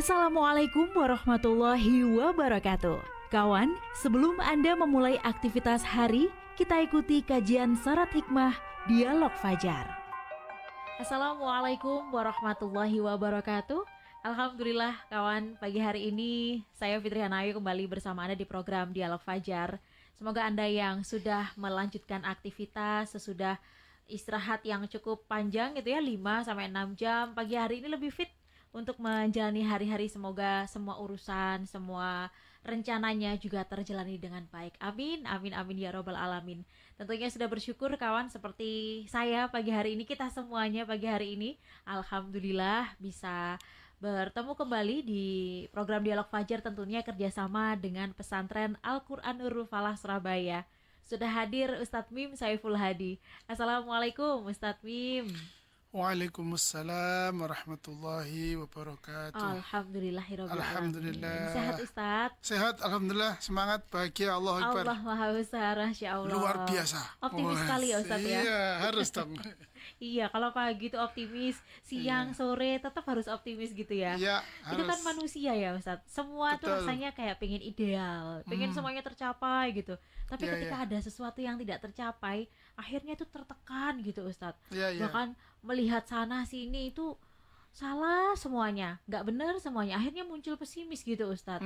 Assalamualaikum warahmatullahi wabarakatuh. Kawan, sebelum Anda memulai aktivitas hari, kita ikuti kajian Syarat Hikmah Dialog Fajar. Assalamualaikum warahmatullahi wabarakatuh. Alhamdulillah kawan, pagi hari ini saya Fitri Hanayu kembali bersama Anda di program Dialog Fajar. Semoga Anda yang sudah melanjutkan aktivitas sesudah istirahat yang cukup panjang gitu ya, 5-6 jam, pagi hari ini lebih fit untuk menjalani hari-hari. Semoga semua urusan, semua rencananya juga terjalani dengan baik. Amin, amin, amin ya robbal alamin. Tentunya sudah bersyukur kawan, seperti saya pagi hari ini, kita semuanya pagi hari ini alhamdulillah bisa bertemu kembali di program Dialog Fajar, tentunya kerjasama dengan Pesantren Al-Quran Nurul Falah Surabaya. Sudah hadir Ustadz Mim Saiful Hadi. Assalamualaikum Ustadz Mim. Waalaikumsalam warahmatullahi wabarakatuh. Alhamdulillahirabbil alamin. Alhamdulillah. Sehat Ustadz? Sehat, alhamdulillah. Semangat, bahagia, Allahu Akbar. Allah Maha Besar, Masya Allah. Luar biasa. Optimis sekali ya Ustadz ya. Iya, harus dong. Iya, kalau pagi itu optimis, siang, sore tetap harus optimis gitu ya. Iya, Itu harus. kan manusia ya Ustadz. Semua tuh Betul. rasanya kayak pengen ideal, pengen semuanya tercapai gitu. Tapi Iya, ketika iya. ada sesuatu yang tidak tercapai, akhirnya itu tertekan gitu Ustadz. Iya, iya. Bahkan melihat sana sini itu salah semuanya, nggak benar semuanya. Akhirnya muncul pesimis gitu Ustadz.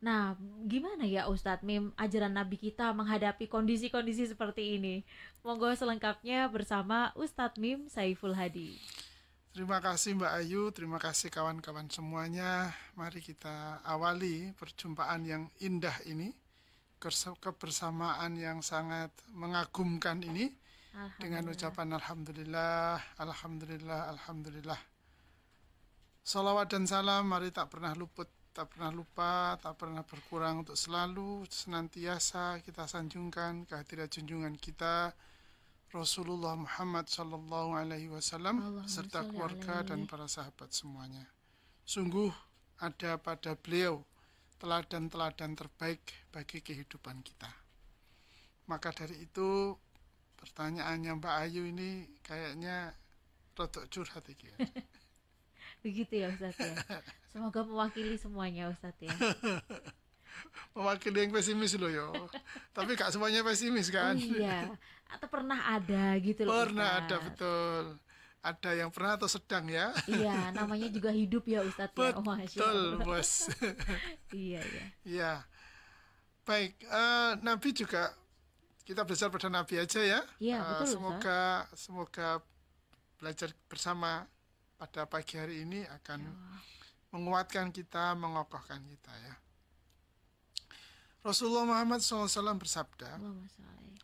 Nah, gimana ya Ustadz Mim ajaran Nabi kita menghadapi kondisi-kondisi seperti ini? Monggo selengkapnya bersama Ustadz Mim Saiful Hadi. Terima kasih Mbak Ayu, terima kasih kawan-kawan semuanya. Mari kita awali perjumpaan yang indah ini, kebersamaan yang sangat mengagumkan ini, dengan ucapan Alhamdulillah, Alhamdulillah, Alhamdulillah. Salawat dan salam mari tak pernah luput, tak pernah lupa, tak pernah berkurang untuk selalu senantiasa kita sanjungkan kehadirat junjungan kita Rasulullah Muhammad sallallahu alaihi wasallam beserta keluarga dan para sahabat semuanya. Sungguh ada pada beliau teladan-teladan terbaik bagi kehidupan kita. Maka dari itu pertanyaannya Mbak Ayu ini kayaknya rodok curhat iki ya. Begitu ya Ustadz ya. Semoga mewakili semuanya Ustadz ya. Mewakili yang pesimis loh yo. Tapi gak semuanya pesimis kan? Oh iya. Atau pernah ada gitu loh Pernah Ustadz. ada, betul. Ada yang pernah atau sedang ya. Iya, namanya juga hidup ya Ustadz ya. Oh, Masya Betul Allah. bos. Iya, iya. Ya. Baik, Nabi juga, kita belajar pada Nabi aja ya. Iya, betul, Semoga belajar bersama pada pagi hari ini akan menguatkan kita, mengokohkan kita ya. Rasulullah Muhammad SAW bersabda, Allahumma sholli.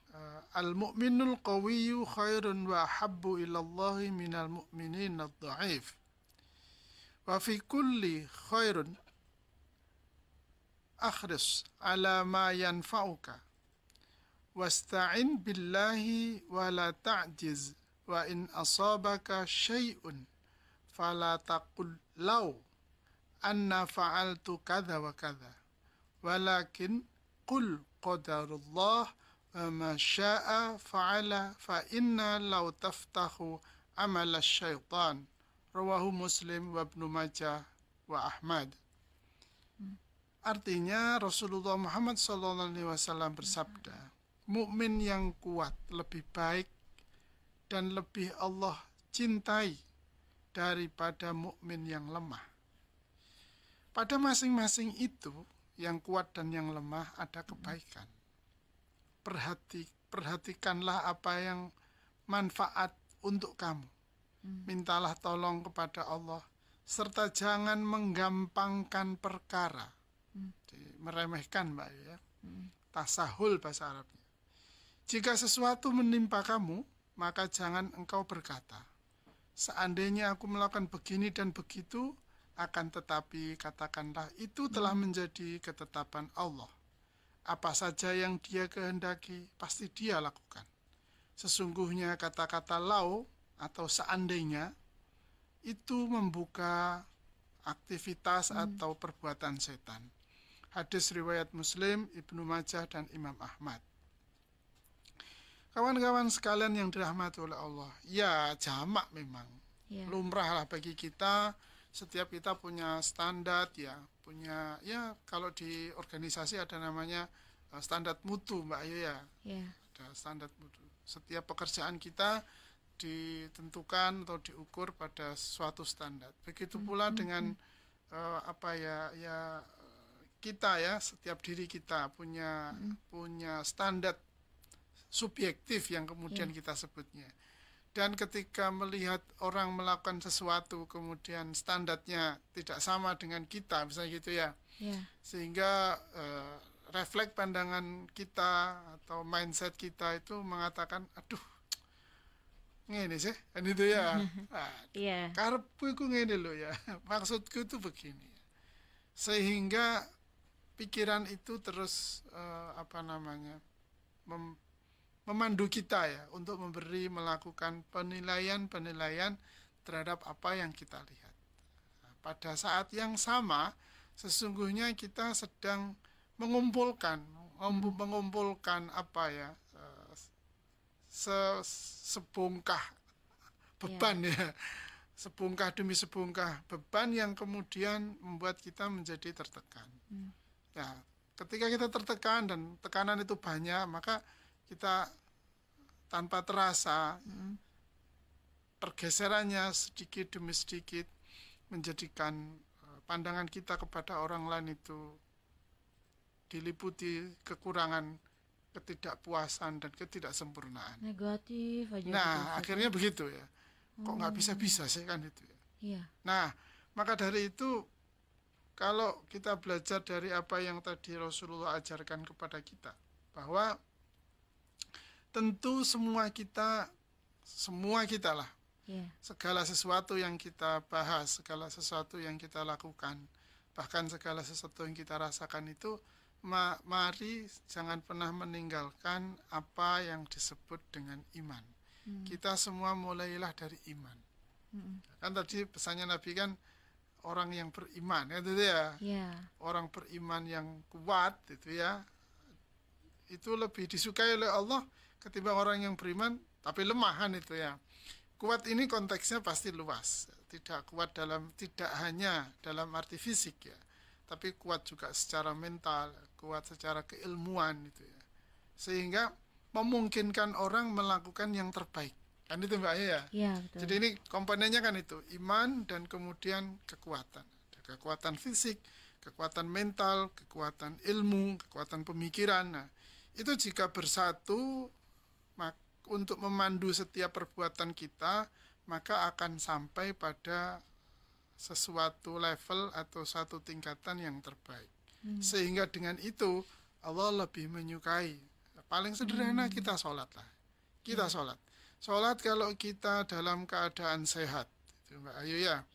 Al-mu'minul qawiyyu khairun wa habbu ilallahi minal mu'minin ad-dha'if. Wa fi kulli khairun akhris ala ma yanfa'uka. Wasta'in billahi wa la ta'jiz. Wa in asabaka syai'un fala taqul law anna fa'altu kadha wa kadha. Walakin qul qadarullah wa ma sya'a fa'ala fa inna law taftahu amal syaitan. Rawahu Muslim wa Ibnu Majah wa Ahmad. Artinya Rasulullah Muhammad SAW bersabda, mukmin yang kuat lebih baik dan lebih Allah cintai daripada mukmin yang lemah. Pada masing-masing itu, yang kuat dan yang lemah ada kebaikan. Perhatikanlah apa yang manfaat untuk kamu. Mintalah tolong kepada Allah, serta jangan menggampangkan perkara. Meremehkan Mbak ya. Tasahul bahasa Arabnya. Jika sesuatu menimpa kamu, maka jangan engkau berkata, seandainya aku melakukan begini dan begitu, akan tetapi katakanlah itu telah menjadi ketetapan Allah. Apa saja yang Dia kehendaki, pasti Dia lakukan. Sesungguhnya kata-kata lau atau seandainya itu membuka aktivitas atau perbuatan setan. Hadis riwayat Muslim, Ibnu Majah dan Imam Ahmad. Kawan-kawan sekalian yang dirahmati oleh Allah, ya jamak memang. Ya. Lumrah lah bagi kita setiap kita punya standar ya, punya ya kalau di organisasi ada namanya standar mutu Mbak Ayu ya. Yeah. Ada standar mutu. Setiap pekerjaan kita ditentukan atau diukur pada suatu standar. Begitu pula dengan kita ya, setiap diri kita punya standar subjektif yang kemudian kita sebutnya. Dan ketika melihat orang melakukan sesuatu kemudian standarnya tidak sama dengan kita, misalnya gitu ya. Sehingga refleks pandangan kita atau mindset kita itu mengatakan, aduh, ngene sih, kan itu ya. Karepku iku ngene lho ya. Maksudku itu begini. Sehingga pikiran itu terus memandu kita ya untuk melakukan penilaian terhadap apa yang kita lihat. Pada saat yang sama, sesungguhnya kita sedang mengumpulkan sebongkah beban ya, sebongkah demi sebongkah beban yang kemudian membuat kita menjadi tertekan. Nah, ketika kita tertekan dan tekanan itu banyak, maka kita tanpa terasa pergeserannya sedikit demi sedikit menjadikan pandangan kita kepada orang lain itu diliputi kekurangan, ketidakpuasan dan ketidaksempurnaan. Negatif aja. Nah, akhirnya begitu ya. Kok nggak bisa-bisa sih kan itu ya. Iya. Nah, maka dari itu kalau kita belajar dari apa yang tadi Rasulullah ajarkan kepada kita, bahwa tentu semua kita lah, segala sesuatu yang kita bahas, segala sesuatu yang kita lakukan, bahkan segala sesuatu yang kita rasakan itu, mari jangan pernah meninggalkan apa yang disebut dengan iman. Kita semua mulailah dari iman. Kan tadi pesannya Nabi kan orang yang beriman, itu ya. Orang beriman yang kuat itu ya, itu lebih disukai oleh Allah ketimbang orang yang beriman tapi lemahan itu ya. Kuat ini konteksnya pasti luas, tidak hanya dalam arti fisik ya, tapi kuat juga secara mental, kuat secara keilmuan itu ya, sehingga memungkinkan orang melakukan yang terbaik, kan itu Mbak Ayu ya. Betul. Jadi ini komponennya kan itu, iman dan kemudian kekuatan. Ada kekuatan fisik, kekuatan mental, kekuatan ilmu, kekuatan pemikiran. Nah, itu jika bersatu untuk memandu setiap perbuatan kita, maka akan sampai pada sesuatu level atau satu tingkatan yang terbaik. Sehingga dengan itu Allah lebih menyukai. Paling sederhana kita sholat lah. Kita sholat. Sholat kalau kita dalam keadaan sehat, itu Mbak Ayu ya.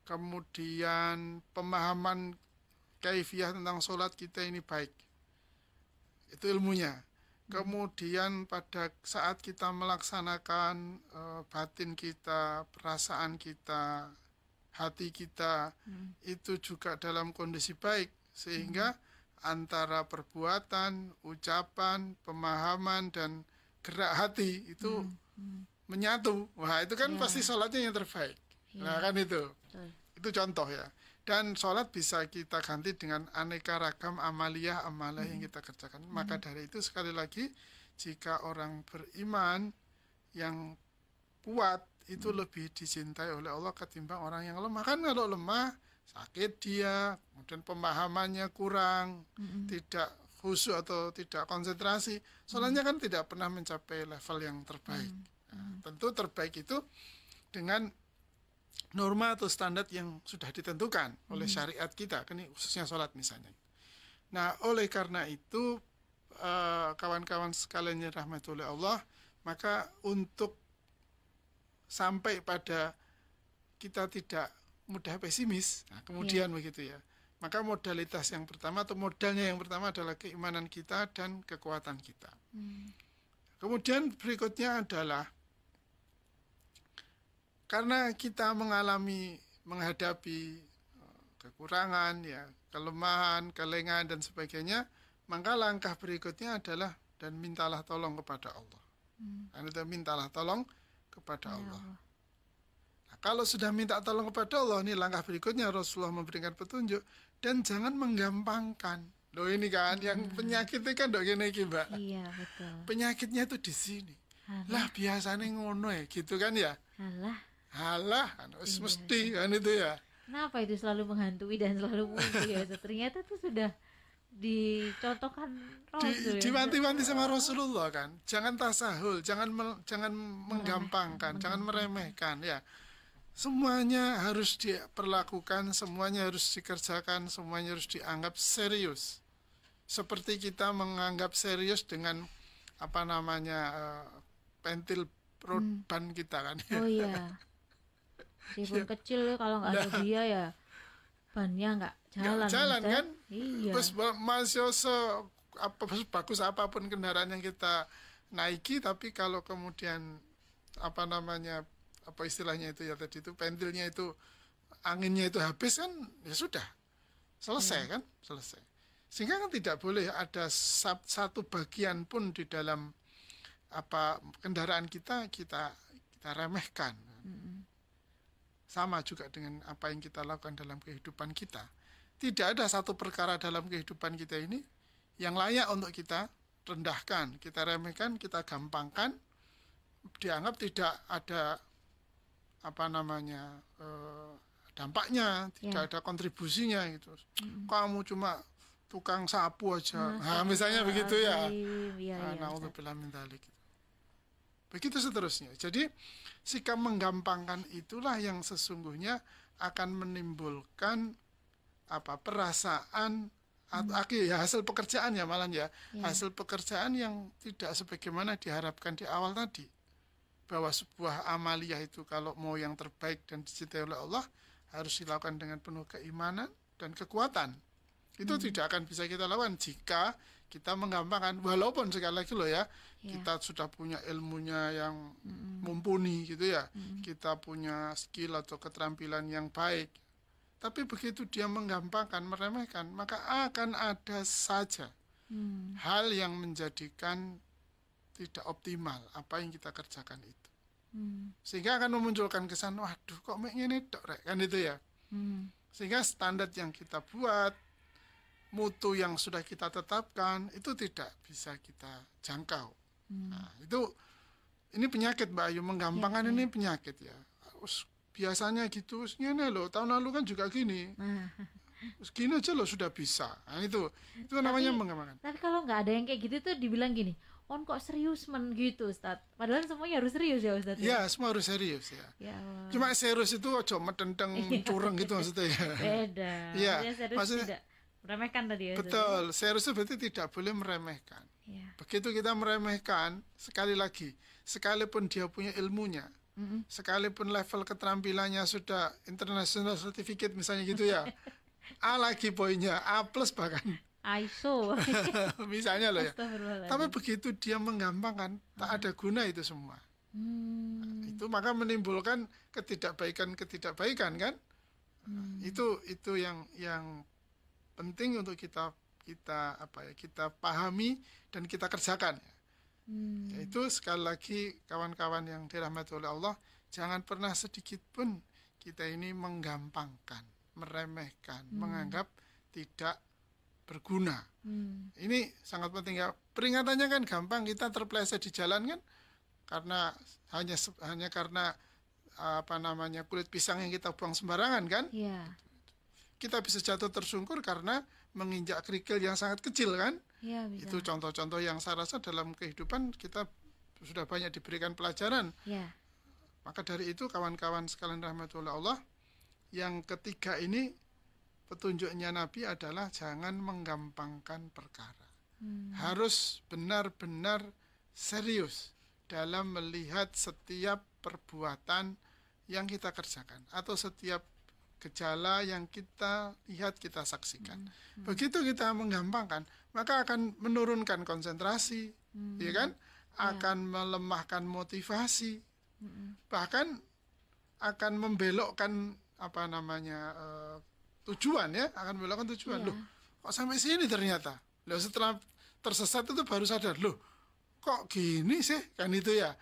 Kemudian pemahaman kaifiyah tentang sholat kita ini baik. Itu ilmunya. Kemudian pada saat kita melaksanakan batin kita, perasaan kita, hati kita itu juga dalam kondisi baik, sehingga antara perbuatan, ucapan, pemahaman dan gerak hati itu menyatu. Wah, itu kan pasti sholatnya yang terbaik. Nah, kan itu. Itu contoh ya. Dan sholat bisa kita ganti dengan aneka ragam amalia yang kita kerjakan. Maka dari itu sekali lagi, jika orang beriman yang kuat itu lebih dicintai oleh Allah ketimbang orang yang lemah. Kan kalau lemah, sakit dia, kemudian pemahamannya kurang, tidak khusyuk atau tidak konsentrasi, sholatnya kan tidak pernah mencapai level yang terbaik. Nah, tentu terbaik itu dengan norma atau standar yang sudah ditentukan oleh syariat kita, ini khususnya sholat misalnya. Nah, oleh karena itu kawan-kawan sekalian yang dirahmati oleh Allah, maka untuk sampai pada kita tidak mudah pesimis, nah, kemudian begitu ya, maka modalitas yang pertama atau modalnya yang pertama adalah keimanan kita dan kekuatan kita. Kemudian berikutnya adalah karena kita menghadapi kekurangan, ya, kelemahan, kelengahan dan sebagainya, maka langkah berikutnya adalah dan mintalah tolong kepada Allah. Mintalah tolong kepada Allah. Nah, kalau sudah minta tolong kepada Allah, ini langkah berikutnya Rasulullah memberikan petunjuk, dan jangan menggampangkan. Loh ini kan yang penyakitnya kan dok gini Mbak. Iya betul. Penyakitnya itu di sini. Halah. Lah biasanya ngono ya, gitu kan ya. Halah. Mesti kan itu ya. Kenapa itu selalu menghantui dan selalu muncul ya Ustaz? Ternyata itu sudah dicontohkan Rasul ya. Diwanti-wanti sama Rasulullah kan. Jangan tasahul, jangan menggampangkan, jangan meremehkan ya. Semuanya harus diperlakukan, semuanya harus dikerjakan, semuanya harus dianggap serius. Seperti kita menganggap serius dengan apa namanya pentil road ban kita kan. Oh iya. Meskipun kecil kalau nggak ada dia ya bannya nggak jalan kan. Iya. Terus masih bagus apapun kendaraan yang kita naiki, tapi kalau kemudian apa namanya apa istilahnya itu ya tadi itu pentilnya itu anginnya itu habis kan ya sudah selesai kan, selesai. Sehingga kan tidak boleh ada satu bagian pun di dalam apa kendaraan kita remehkan. Sama juga dengan apa yang kita lakukan dalam kehidupan kita. Tidak ada satu perkara dalam kehidupan kita ini yang layak untuk kita rendahkan, kita remehkan, kita gampangkan, dianggap tidak ada apa namanya dampaknya, tidak ada kontribusinya gitu. Kamu cuma tukang sapu aja, misalnya begitu ya. Naudzubillah min dzalik. Begitu seterusnya. Jadi sikap menggampangkan itulah yang sesungguhnya akan menimbulkan apa perasaan atau hasil pekerjaan ya malah ya. Hasil pekerjaan yang tidak sebagaimana diharapkan di awal tadi. Bahwa sebuah amaliyah itu kalau mau yang terbaik dan dicintai oleh Allah harus dilakukan dengan penuh keimanan dan kekuatan. Itu tidak akan bisa kita lakukan jika kita menggampangkan, walaupun sekali lagi loh ya, kita sudah punya ilmunya yang mumpuni gitu ya, kita punya skill atau keterampilan yang baik, tapi begitu dia menggampangkan, meremehkan, maka akan ada saja hal yang menjadikan tidak optimal apa yang kita kerjakan itu, sehingga akan memunculkan kesan, waduh kok ngene tok rek kan itu ya, sehingga standar yang kita buat, mutu yang sudah kita tetapkan itu tidak bisa kita jangkau. Nah, ini penyakit Mbak Ayu, menggampangkan ini penyakit ya. Biasanya gitu, ini loh, tahun lalu kan juga gini. Gini aja loh sudah bisa. Nah, itu namanya menggampangkan. Tapi kalau nggak ada yang kayak gitu tuh dibilang gini, on kok serius men gitu Ustaz. Padahal semuanya harus serius ya Ustaz. Ya, semua harus serius ya. Cuma serius itu aja metenteng curang gitu maksudnya ya. Beda. Iya, maksudnya tidak meremehkan tadi ya. Betul, serius berarti tidak boleh meremehkan. Begitu kita meremehkan, sekali lagi, sekalipun dia punya ilmunya, sekalipun level keterampilannya sudah international certificate misalnya gitu ya, A lagi poinnya, A plus bahkan. ISO. Misalnya loh ya. Tapi begitu dia menggampangkan, tak ada guna itu semua. Itu maka menimbulkan ketidakbaikan kan. Itu yang penting untuk kita pahami dan kita kerjakan. Yaitu sekali lagi kawan-kawan yang dirahmati oleh Allah, jangan pernah sedikit pun kita ini menggampangkan, meremehkan, menganggap tidak berguna. Ini sangat penting ya. Peringatannya kan gampang, kita terpeleset di jalan kan karena hanya karena apa namanya kulit pisang yang kita buang sembarangan kan. Kita bisa jatuh tersungkur karena menginjak kerikil yang sangat kecil kan. Itu contoh-contoh yang saya rasa dalam kehidupan kita sudah banyak diberikan pelajaran. Maka dari itu kawan-kawan sekalian rahmatullah Allah, yang ketiga ini petunjuknya Nabi adalah jangan menggampangkan perkara. Harus benar-benar serius dalam melihat setiap perbuatan yang kita kerjakan atau setiap gejala yang kita lihat, kita saksikan. Begitu kita menggampangkan, maka akan menurunkan konsentrasi, ya kan? Akan melemahkan motivasi, bahkan akan membelokkan apa namanya tujuan ya, akan membelokkan tujuan. Loh, kok sampai sini ternyata? Loh, setelah tersesat itu baru sadar, loh, kok gini sih? Kan itu ya.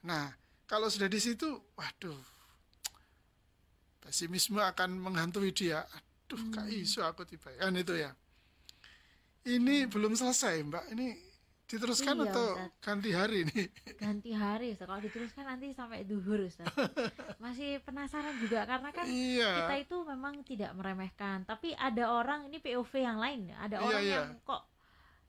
Nah, kalau sudah di situ, waduh, pesimisme akan menghantui dia. Aduh, gak iso aku tiba. Kan itu ya. Ini belum selesai, Mbak. Ini diteruskan Iya, atau Ustaz. ganti hari nih? Ganti hari, Ustaz. Kalau diteruskan nanti sampai duhur, Ustaz. Masih penasaran juga karena kan kita Iya. itu memang tidak meremehkan, tapi ada orang ini POV yang lain, ada Iya, orang iya. yang kok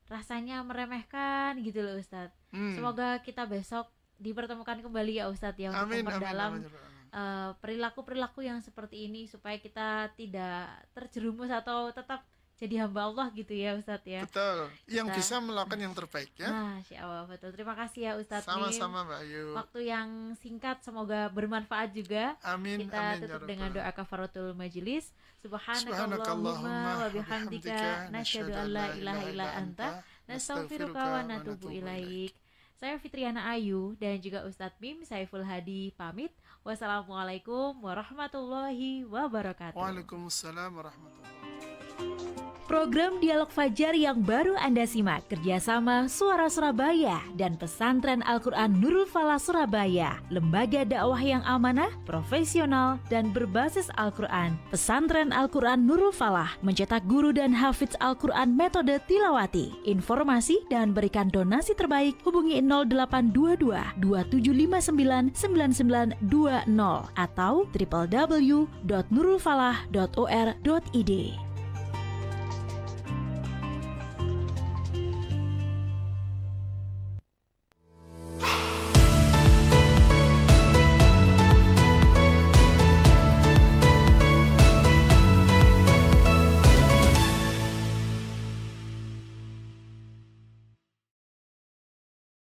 rasanya meremehkan gitu loh, Ustaz. Semoga kita besok dipertemukan kembali ya, Ustaz, ya, untuk Amin, amin, memperdalam amin. perilaku-perilaku yang seperti ini supaya kita tidak terjerumus atau tetap jadi hamba Allah gitu ya, Ustadz ya. Betul. Yang Kita- bisa melakukan yang terbaik ya. Masya Allah, betul. Terima kasih ya Ustadz Mim. Sama-sama Mbak Ayu. Waktu yang singkat semoga bermanfaat juga. Amin, Kita amin. tutup ya dengan Rabbal. doa kafaratul majelis. Subhanakallahumma Subhanakallahumma wa bihamdika nasyhadu an la ilaha illa anta nastaghfiruka wa natubu ilaik. Saya Fitriana Ayu dan juga Ustadz Mim Saiful Hadi pamit. Wassalamualaikum warahmatullahi wabarakatuh. Waalaikumsalam warahmatullahi. Program Dialog Fajar yang baru Anda simak kerjasama Suara Surabaya dan Pesantren Al-Quran Nurul Falah Surabaya, lembaga dakwah yang amanah, profesional, dan berbasis Al-Quran. Pesantren Al-Quran Nurul Falah mencetak guru dan hafidz Al-Quran metode tilawati. Informasi dan berikan donasi terbaik hubungi 0822 2759 9920 atau www.nurulfalah.or.id.